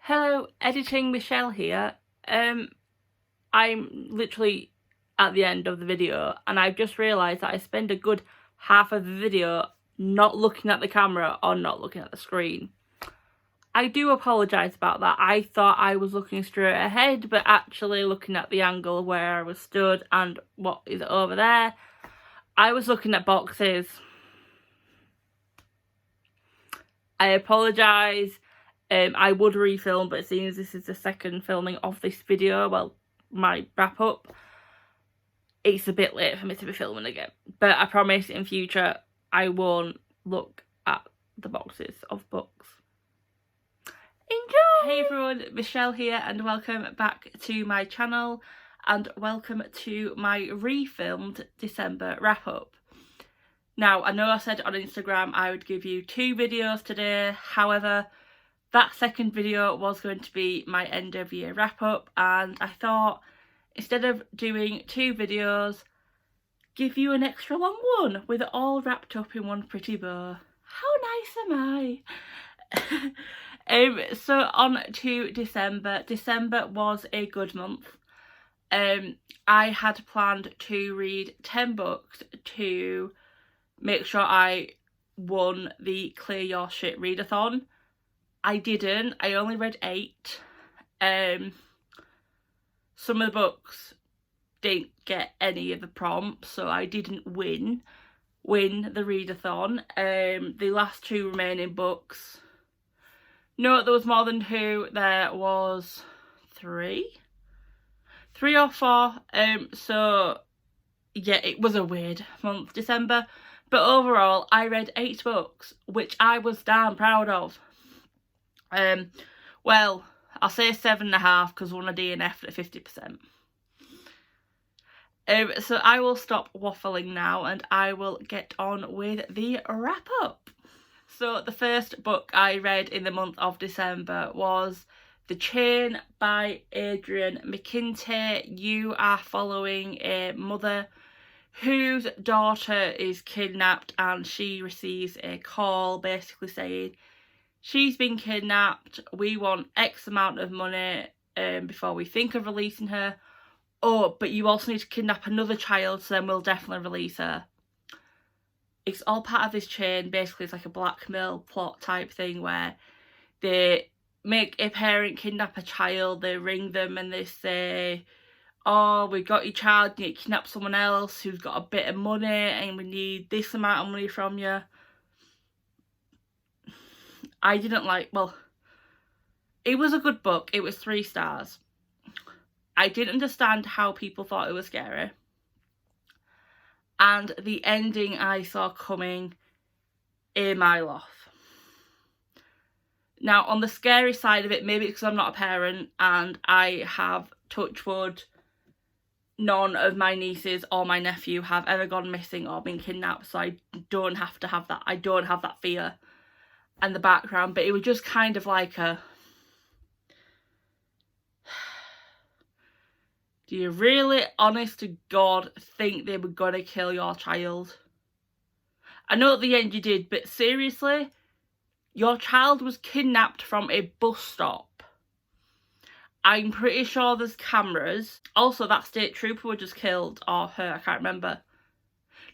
Hello, editing Michelle here. I'm literally at the end of the video and I've just realised that I spend a good half of the video not looking at the camera or not looking at the screen. I do apologise about that. I thought I was looking straight ahead, but actually looking at the angle where I was stood and what is over there, I was looking at boxes. I apologise. I would refilm, but seeing as this is the second filming of this video, well, my wrap up, it's a bit late for me to be filming again. But I promise in future I won't look at the boxes of books. Enjoy! Hey everyone, Michelle here and welcome back to my channel and welcome to my refilmed December wrap up. Now, I know I said on Instagram I would give you 2 videos today, however, that second video was going to be my end of year wrap up and I thought instead of doing 2 videos, give you an extra long one with it all wrapped up in one pretty bow. How nice am I? So on to December. December was a good month. I had planned to read 10 books to make sure I won the Clear Your Shit readathon. I didn't. I only read 8. Some of the books didn't get any of the prompts, so I didn't win the readathon. The last 2 remaining books, no, there was more than 2. There was 3 or 4. So yeah, it was a weird month, December. But overall, I read 8 books, which I was damn proud of. Well, I'll say 7.5 because one of DNF'd at 50%. So I will stop waffling now and I will get on with the wrap up. So the first book I read in the month of December was The Chain by Adrian McKinty. You are following a mother whose daughter is kidnapped and she receives a call basically saying, she's been kidnapped, we want X amount of money before we think of releasing her. Oh, but you also need to kidnap another child, so then we'll definitely release her. It's all part of this chain. Basically, it's like a blackmail plot type thing where they make a parent kidnap a child, they ring them and they say, oh, we got your child, you need to kidnap someone else who's got a bit of money and we need this amount of money from you. I didn't like, well, it was a good book. It was 3 stars. I didn't understand how people thought it was scary. And the ending I saw coming a mile off. Now, on the scary side of it, maybe it's because I'm not a parent and I have, touch wood, none of my nieces or my nephew have ever gone missing or been kidnapped, so I don't have to have that. I don't have that fear and the background, but it was just kind of like a, do you really, honest to God, think they were gonna kill your child? I know at the end you did, but seriously, your child was kidnapped from a bus stop. I'm pretty sure there's cameras. Also, that state trooper was just killed, or her, I can't remember.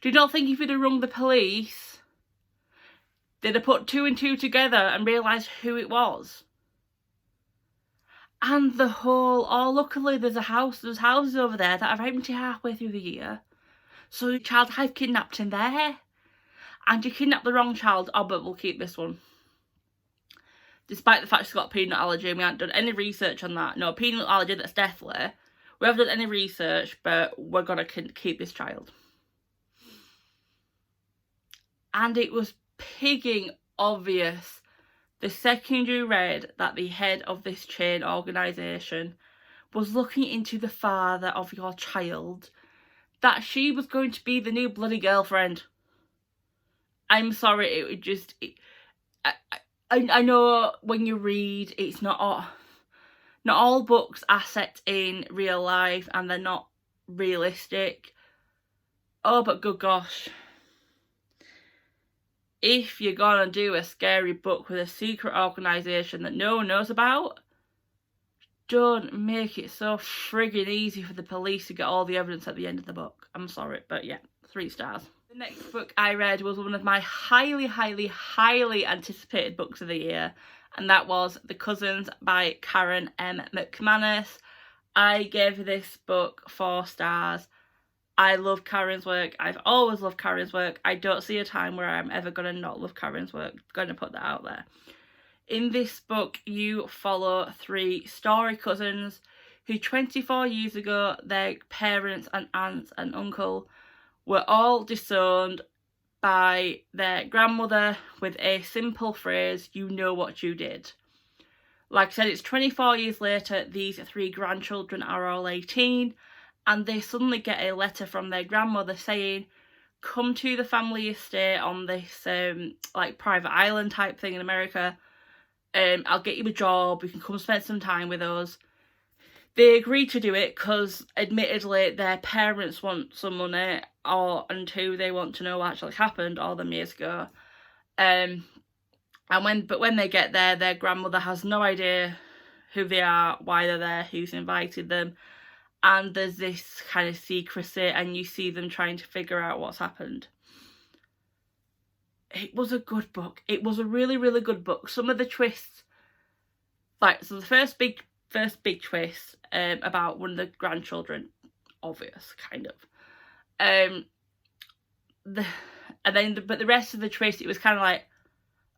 Do you not think if you'd have rung the police, they'd have put 2 and 2 together and realised who it was? And the whole, oh, luckily there's houses over there that are empty halfway through the year. So your child has kidnapped in there. And you kidnapped the wrong child, oh, but we'll keep this one. Despite the fact she's got a peanut allergy and we haven't done any research on that. No, peanut allergy, that's deathly. We haven't done any research, but we're going to keep this child. And it was pigging obvious the second you read that the head of this chain organisation was looking into the father of your child, that she was going to be the new bloody girlfriend. I'm sorry, it would just... I know when you read, it's not all books are set in real life and they're not realistic. Oh, but good gosh. If you're gonna do a scary book with a secret organisation that no one knows about, don't make it so friggin' easy for the police to get all the evidence at the end of the book. I'm sorry, but yeah, 3 stars. The next book I read was one of my highly, highly, highly anticipated books of the year, and that was The Cousins by Karen M. McManus. I gave this book 4 stars. I love Karen's work. I've always loved Karen's work. I don't see a time where I'm ever going to not love Karen's work. I'm going to put that out there. In this book, you follow 3 story cousins who 24 years ago, their parents and aunts and uncle were all disowned by their grandmother with a simple phrase, "You know what you did." Like I said, it's 24 years later, these 3 grandchildren are all 18, and they suddenly get a letter from their grandmother saying, come to the family estate on this like private island type thing in America. I'll get you a job, you can come spend some time with us. They agree to do it because admittedly their parents want some money, and 2, they want to know what actually happened all them years ago. When they get there, their grandmother has no idea who they are, why they're there, who's invited them, and there's this kind of secrecy, and you see them trying to figure out what's happened. It was a good book. It was a really, really good book. Some of the twists, like, so the first big twist about one of the grandchildren, obvious, kind of. But the rest of the twist, it was kind of like,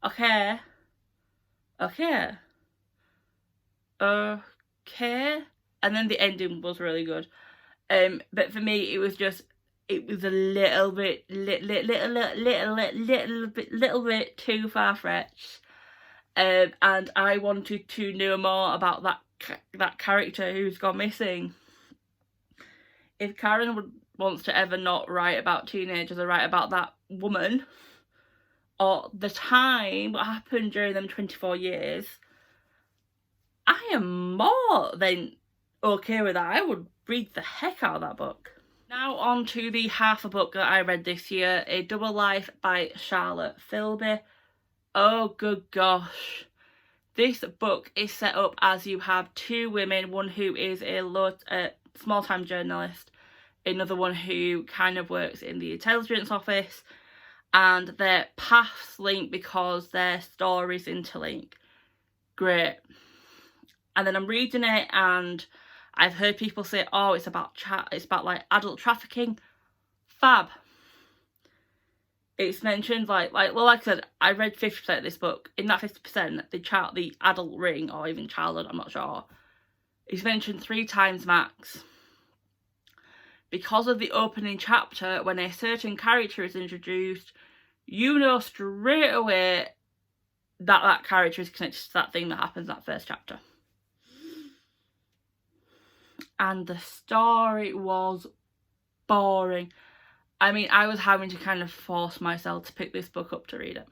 okay, and then the ending was really good. But for me, it was a little bit too far-fetched, and I wanted to know more about that character who's gone missing. If Karen wants to ever not write about teenagers or write about that woman or the time, what happened during them 24 years, I am more than okay with that. I would read the heck out of that book. Now on to the half a book that I read this year, A Double Life by Charlotte Philby. Oh good gosh. This book is set up as you have 2 women, one who is a small-time journalist, another one who kind of works in the intelligence office, and their paths link because their stories interlink. Great. And then I'm reading it and I've heard people say, oh, it's about like adult trafficking. Fab. It's mentioned like I said, I read 50% of this book. In that 50%, the adult ring, or even childhood, I'm not sure, is mentioned 3 times max. Because of the opening chapter, when a certain character is introduced, you know straight away that character is connected to that thing that happens in that first chapter. And the story was boring. I mean, I was having to kind of force myself to pick this book up to read it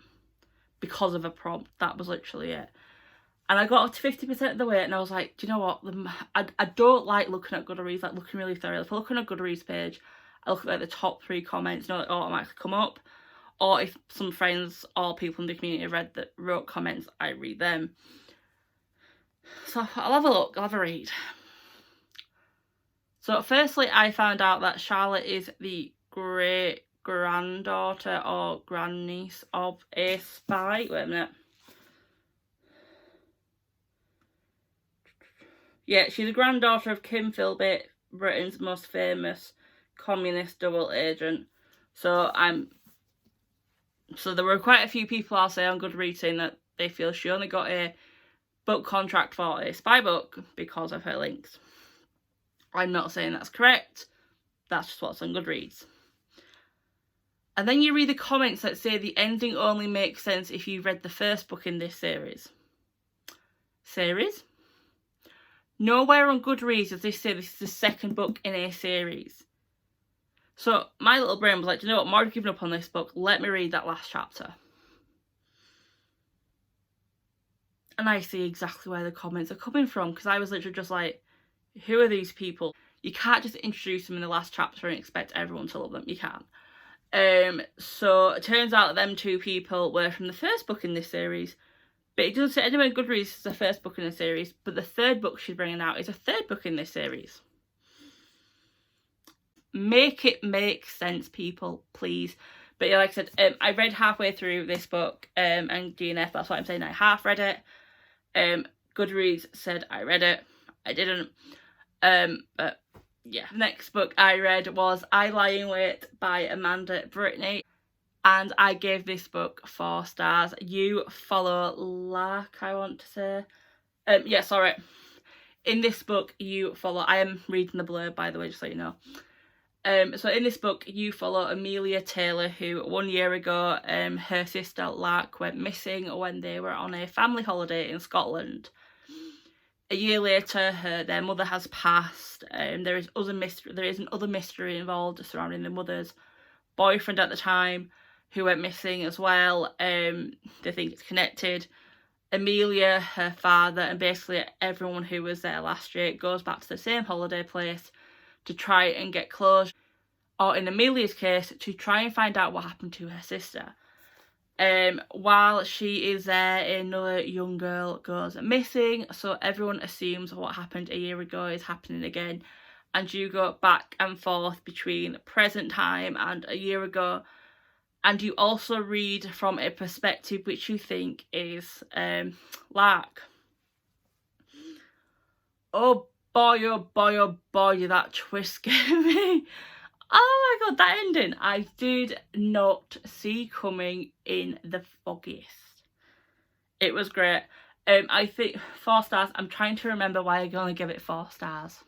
because of a prompt. That was literally it. And I got up to 50% of the way and I was like, do you know what? I don't like looking at Goodreads, like looking really thorough. If I look on a Goodreads page, I look at like the top 3 comments, you know, that automatically come up. Or if some friends or people in the community wrote comments, I read them. So I'll have a look, I'll have a read. So firstly, I found out that Charlotte is the great granddaughter or grandniece of a spy. Wait a minute. Yeah, she's a granddaughter of Kim Philby, Britain's most famous communist double agent. So there were quite a few people, I'll say, on Goodreads saying that they feel she only got a book contract for a spy book because of her links. I'm not saying that's correct. That's just what's on Goodreads. And then you read the comments that say the ending only makes sense if you read the first book in this series. Series? Nowhere on Goodreads does this say this is the second book in a series. So my little brain was like, do you know what, I'm already giving up on this book. Let me read that last chapter. And I see exactly where the comments are coming from, because I was literally just like, who are these people? You can't just introduce them in the last chapter and expect everyone to love them. You can't. So it turns out that them 2 people were from the first book in this series, But it doesn't say anywhere in Goodreads it's the first book in the series, but the third book she's bringing out is a third book in this series. Make it make sense, people, please. But yeah, like I said, I read halfway through this book, and DNF, that's what I'm saying, I half read it. Goodreads said I read it. I didn't. But yeah. The next book I read was I Lie in Wait by Amanda Brittany. And I gave this book 4 stars. You follow Lark, I want to say. Yeah, sorry. In this book, you follow... I am reading the blurb, by the way, just so you know. So in this book, you follow Amelia Taylor, who 1 year ago, her sister Lark went missing when they were on a family holiday in Scotland. A year later, their mother has passed. There is another mystery involved surrounding the mother's boyfriend at the time, who went missing as well. They think it's connected. Amelia, her father, and basically everyone who was there last year goes back to the same holiday place to try and get closure, or in Amelia's case, to try and find out what happened to her sister. While she is there, another young girl goes missing, so everyone assumes what happened a year ago is happening again, and you go back and forth between present time and a year ago, and you also read from a perspective which you think is Lark. Oh boy, that twist scared me. Oh my god, that ending I did not see coming in the foggiest. It was great. I think 4 stars. I'm trying to remember why I only give it 4 stars.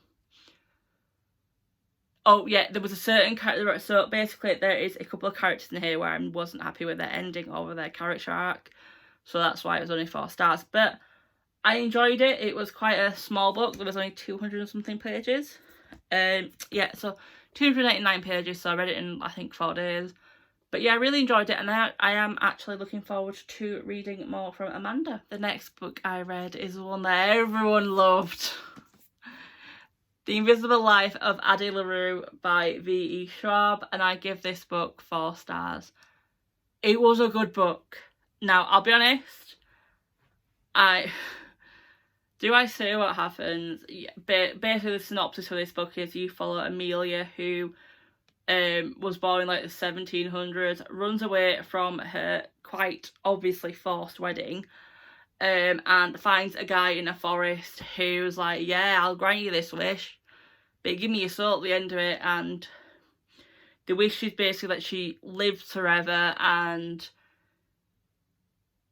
Oh yeah, there was a certain character. So basically there is a couple of characters in here where I wasn't happy with their ending or with their character arc. So that's why it was only 4 stars. But I enjoyed it. It was quite a small book. There was only 200 and something pages. Yeah, so 289 pages, so I read it in I think 4 days. But yeah, I really enjoyed it, and I am actually looking forward to reading more from Amanda. The next book I read is one that everyone loved. The Invisible Life of Addy LaRue by V.E. Schwab, and I give this book 4 stars. It was a good book. Now, I'll be honest, do I say what happens? Yeah, basically, the synopsis for this book is you follow Amelia, who was born in like the 1700s, runs away from her quite obviously forced wedding, and finds a guy in a forest who's like, yeah, I'll grant you this wish, but give me your soul at the end of it. And the wish is basically that she lives forever, and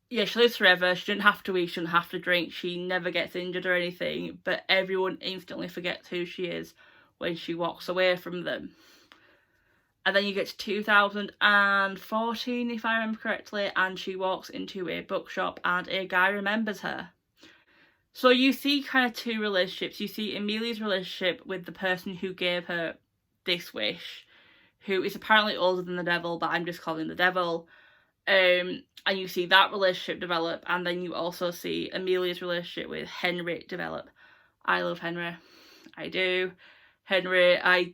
yeah, she lives forever. She didn't have to eat, she didn't have to drink, she never gets injured or anything, but everyone instantly forgets who she is when she walks away from them. And then you get to 2014, if I remember correctly, and she walks into a bookshop and a guy remembers her. So you see kind of 2 relationships. You see Amelia's relationship with the person who gave her this wish, who is apparently older than the devil, but I'm just calling the devil. And you see that relationship develop, and then you also see Amelia's relationship with Henry develop. I love Henry. I do. Henry, I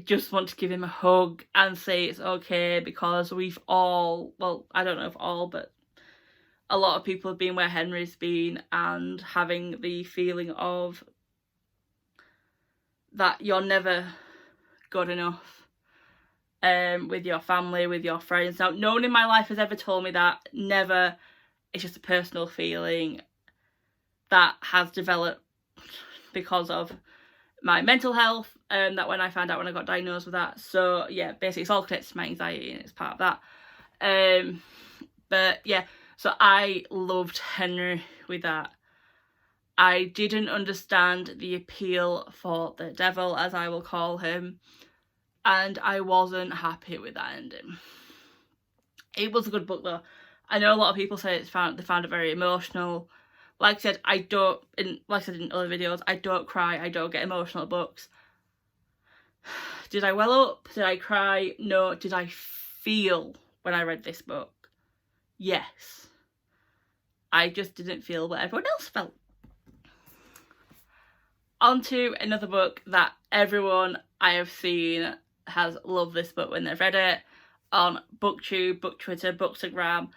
just want to give him a hug and say it's okay, because we've all, well, I don't know if all, but a lot of people have been where Henry's been, and having the feeling of that you're never good enough with your family, with your friends. Now, no one in my life has ever told me that, never. It's just a personal feeling that has developed because of my mental health, that when I found out when I got diagnosed with that. So yeah, basically it's all connected to my anxiety, and it's part of that. But yeah, so I loved Henry with that. I didn't understand the appeal for the devil, as I will call him, and I wasn't happy with that ending. It was a good book though. I know a lot of people say they found it very emotional. Like I said, like I said in other videos, I don't cry, I don't get emotional at books. Did I well up? Did I cry? No. Did I feel when I read this book? Yes. I just didn't feel what everyone else felt. On to another book that everyone I have seen has loved this book when they've read it, on BookTube, BookTwitter, Bookstagram,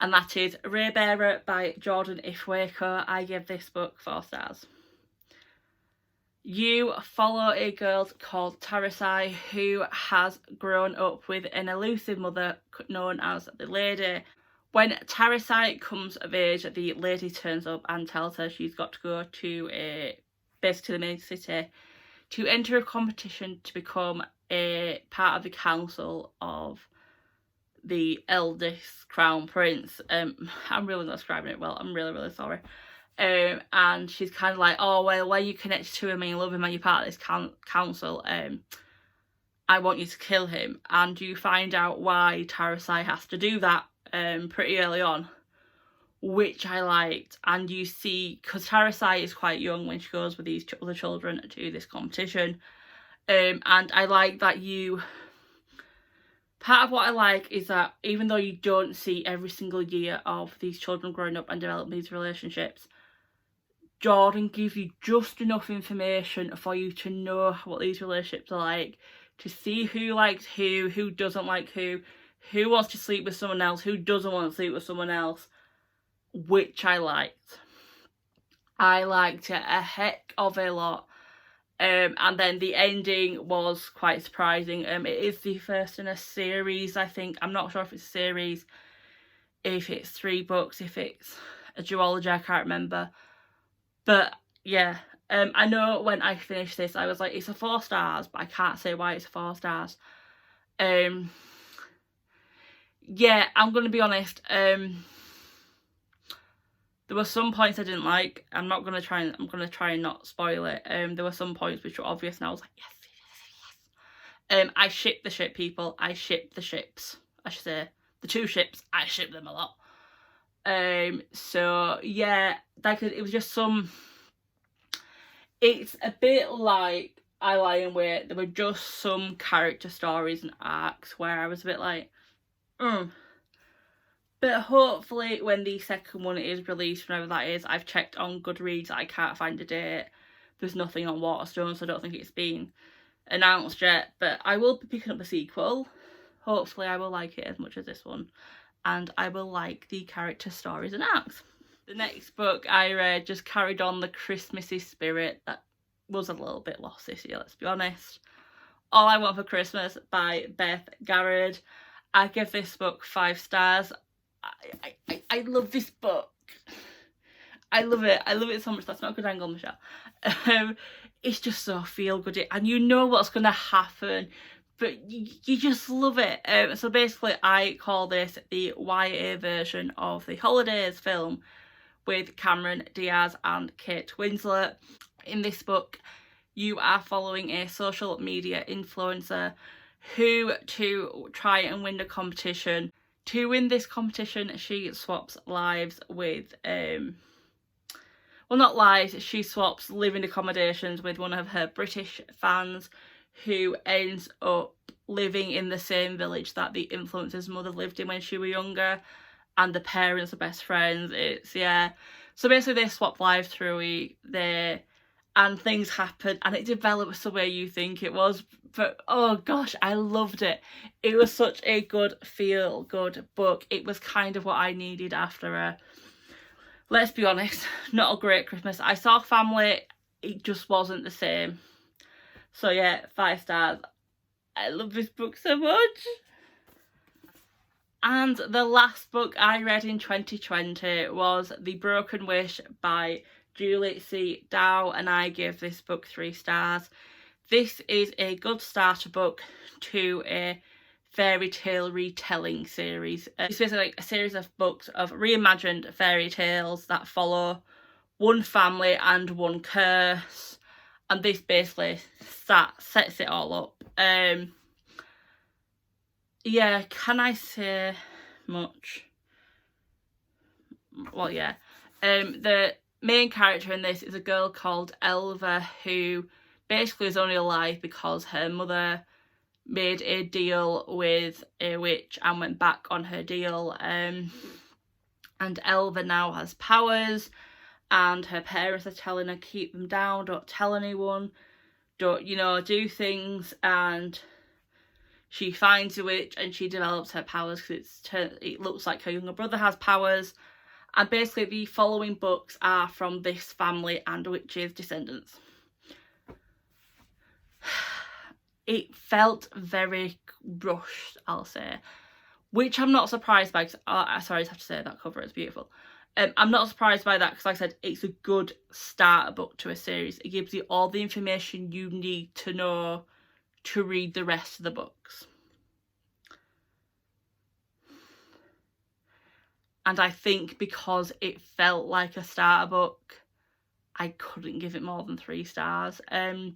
and that is Rarebearer by Jordan Ifwaco. I give this book 4 stars. You follow a girl called Tarasai who has grown up with an elusive mother known as the Lady. When Tarasai comes of age, the Lady turns up and tells her she's got to go to basically the main city to enter a competition to become a part of the council of the eldest crown prince. I'm really not describing it well. I'm really sorry. And she's kind of like, oh well, when you connect to him and you love him and you're part of this council, I want you to kill him. And you find out why Tarasai has to do that pretty early on, which I liked. And you see, because Tarasai is quite young when she goes with these other children to this competition, and I like that part of what I like is that even though you don't see every single year of these children growing up and developing these relationships, Jordan gives you just enough information for you to know what these relationships are like, to see who likes who doesn't like who wants to sleep with someone else, who doesn't want to sleep with someone else, which I liked. I liked it a heck of a lot. And then the ending was quite surprising. It is the first in a series, I think. I'm not sure if it's a series, if it's 3 books, if it's a duology, I can't remember. But yeah, I know when I finished this, I was like, it's a 4 stars, but I can't say why it's 4 stars. Yeah, I'm going to be honest. There were some points I didn't like. I'm going to try and not spoil it. There were some points which were obvious and I was like, yes. I ship the ship, people. I ship the ships. I should say the 2 ships. I ship them a lot. So yeah, it was just it's a bit like I Lie in Wait. There were just some character stories and arcs where I was a bit like, But hopefully when the second one is released, whenever that is, I've checked on Goodreads, I can't find a date. There's nothing on Waterstone, so I don't think it's been announced yet, but I will be picking up a sequel. Hopefully I will like it as much as this one, and I will like the character stories and arcs. The next book I read just carried on the Christmassy spirit that was a little bit lost this year, let's be honest. All I Want for Christmas by Beth Garrard. I give this book 5 stars. I love this book. I love it. I love it so much. That's not a good angle, Michelle. It's just so feel good, and you know what's going to happen, but you just love it. So basically, I call this the YA version of the Holidays film with Cameron Diaz and Kate Winslet. In this book, you are following a social media influencer who, to try and win the competition. To win this competition, she swaps lives with, well, not lives, she swaps living accommodations with one of her British fans who ends up living in the same village that the influencer's mother lived in when she was younger, and the parents are best friends. So basically they swap lives through there, and things happen, and it develops the way you think it was. But oh gosh, I loved it. It was such a good feel-good book. It was kind of what I needed after let's be honest, not a great Christmas. I saw Family, it just wasn't the same. So yeah, 5 stars. I love this book so much. And the last book I read in 2020 was The Broken Wish by Julie C. Dow, and I give this book 3 stars. This is a good starter book to a fairy tale retelling series. It's basically like a series of books of reimagined fairy tales that follow one family and one curse, and this basically sets it all up. Yeah, can I say much? Well, yeah. The main character in this is a girl called Elva who basically is only alive because her mother made a deal with a witch and went back on her deal. And Elva now has powers, and her parents are telling her keep them down, don't tell anyone, don't, do things, and she finds a witch and she develops her powers because it looks like her younger brother has powers. And basically the following books are from this family and witches' descendants. It felt very rushed, I'll say, which I'm not surprised by. Sorry, I just have to say that cover is beautiful. I'm not surprised by that because, like I said, it's a good starter book to a series. It gives you all the information you need to know to read the rest of the books. And I think because it felt like a starter book, I couldn't give it more than 3 stars. The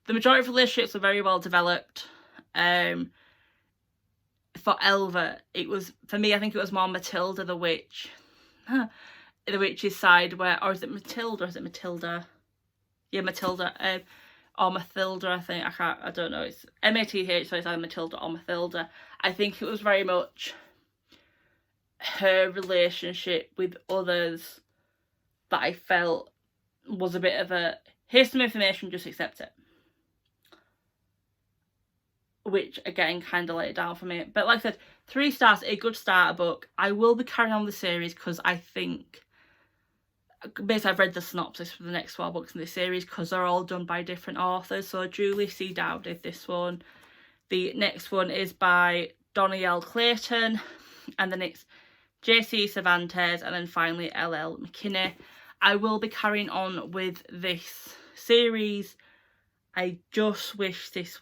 majority of relationships are very well developed. For Elva, it was, for me, I think it was more Matilda the witch. The witch's side where, or is it Matilda or is it Matilda? Yeah, Matilda. Or Mathilda, I think. I don't know. It's M-A-T-H, so it's either Matilda or Mathilda. I think it was very much her relationship with others that I felt was a bit of a, here's some information, just accept it. Which, again, kind of let it down for me. But like I said, 3 stars, a good starter book. I will be carrying on the series because I think, basically I've read the synopsis for the next 12 books in this series because they're all done by different authors. So Julie C. Dow did this one. The next one is by Donielle Clayton. And then it's J.C. Cervantes. And then finally L.L. McKinney. I will be carrying on with this series. I just wish this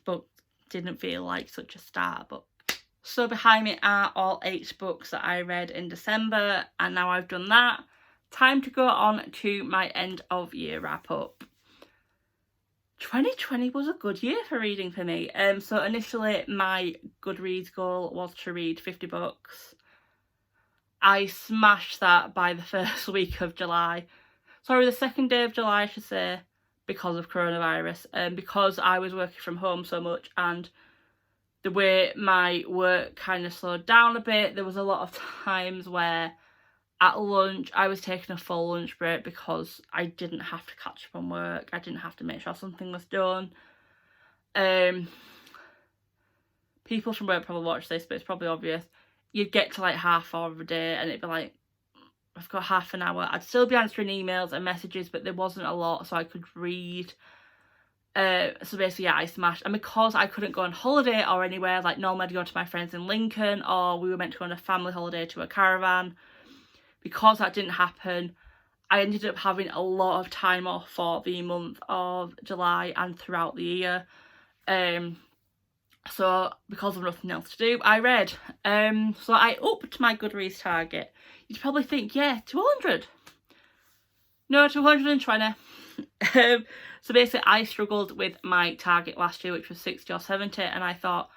book didn't feel like such a starter book. So behind me are all 8 books that I read in December, and now I've done that, time to go on to my end of year wrap up. 2020 was a good year for reading for me. So initially my Goodreads goal was to read 50 books. I smashed that by the first week of July. Sorry, the second day of July, I should say, because of coronavirus, and because I was working from home so much and the way my work kind of slowed down a bit, there was a lot of times where at lunch I was taking a full lunch break because I didn't have to catch up on work. I didn't have to make sure something was done. People from work probably watch this, but it's probably obvious. You'd get to like half hour of a day and it'd be like, I've got half an hour. I'd still be answering emails and messages, but there wasn't a lot, so I could read. So basically, yeah, I smashed. And because I couldn't go on holiday or anywhere, like normally I'd go to my friends in Lincoln, or we were meant to go on a family holiday to a caravan. Because that didn't happen, I ended up having a lot of time off for the month of July and throughout the year. So because of nothing else to do, I read. So I upped my Goodreads target. You'd probably think, yeah, 200. No, 220. So basically I struggled with my target last year, which was 60 or 70, and I thought,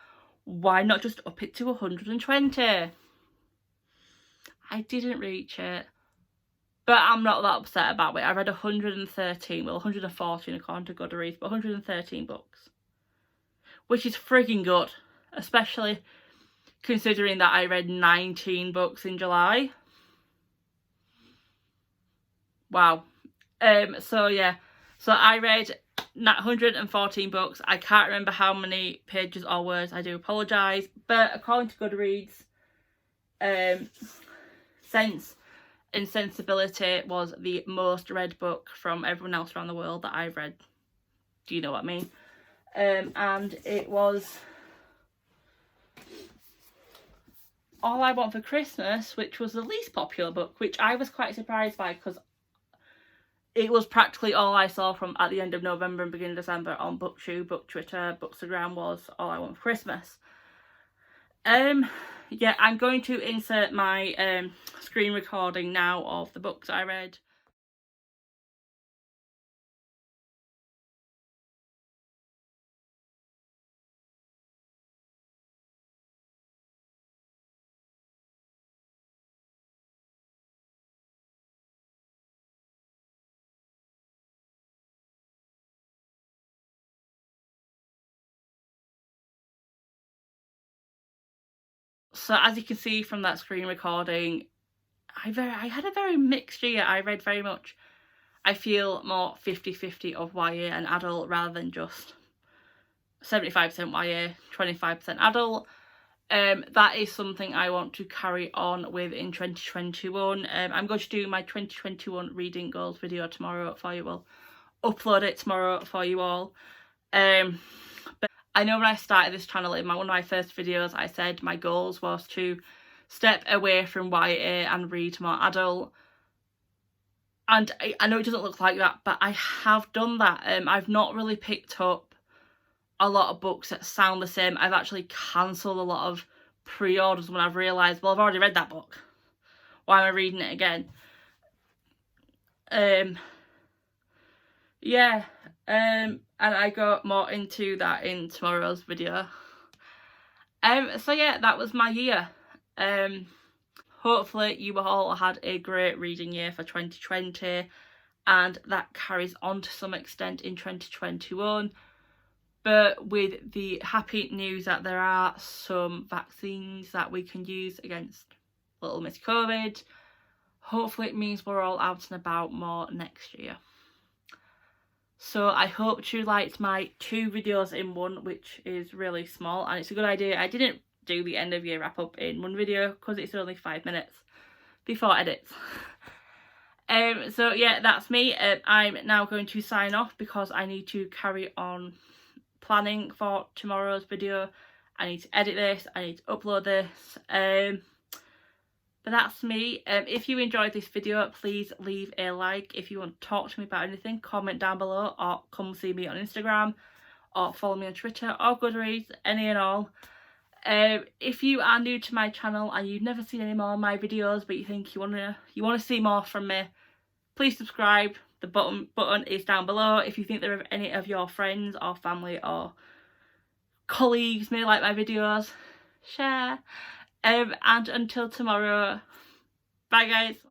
why not just up it to 120? I didn't reach it, but I'm not that upset about it. I read 113, well 114 according to Goodreads, but 113 books, which is frigging good, especially considering that I read 19 books in July. Wow. So yeah, so I read 114 books. I can't remember how many pages or words, I do apologise, but according to Goodreads, Sense and Sensibility was the most read book from everyone else around the world that I've read. Do you know what I mean? And it was All I Want for Christmas, which was the least popular book, which I was quite surprised by because it was practically all I saw from at the end of November and beginning of December on BookTube, Book Twitter, Bookstagram was All I Want for Christmas. Yeah, I'm going to insert my screen recording now of the books I read. So as you can see from that screen recording, I had a very mixed year. I read very much, I feel, more 50-50 of YA and adult rather than just 75% YA, 25% adult. That is something I want to carry on with in 2021. I'm going to do my 2021 reading goals video tomorrow for you all. Upload it tomorrow for you all. But I know when I started this channel, in one of my first videos, I said my goals was to step away from YA and read more adult. And I know it doesn't look like that, but I have done that. I've not really picked up a lot of books that sound the same. I've actually cancelled a lot of pre-orders when I've realised, well, I've already read that book. Why am I reading it again? Yeah. And I go more into that in tomorrow's video. So yeah, that was my year. Hopefully you all had a great reading year for 2020, and that carries on to some extent in 2021. But with the happy news that there are some vaccines that we can use against little Miss COVID, hopefully it means we're all out and about more next year. So I hope you liked my 2 videos in one, which is really small, and it's a good idea. I didn't do the end of year wrap up in one video because it's only 5 minutes before edits. So yeah, that's me. I'm now going to sign off because I need to carry on planning for tomorrow's video. I need to edit this, I need to upload this. But that's me. If you enjoyed this video, please leave a like. If you want to talk to me about anything, comment down below, or come see me on Instagram, or follow me on Twitter or Goodreads, any and all. If you are new to my channel and you've never seen any more of my videos but you think you want to see more from me, please subscribe. The button is down below. If you think there are any of your friends or family or colleagues may like my videos, share. And until tomorrow, bye guys.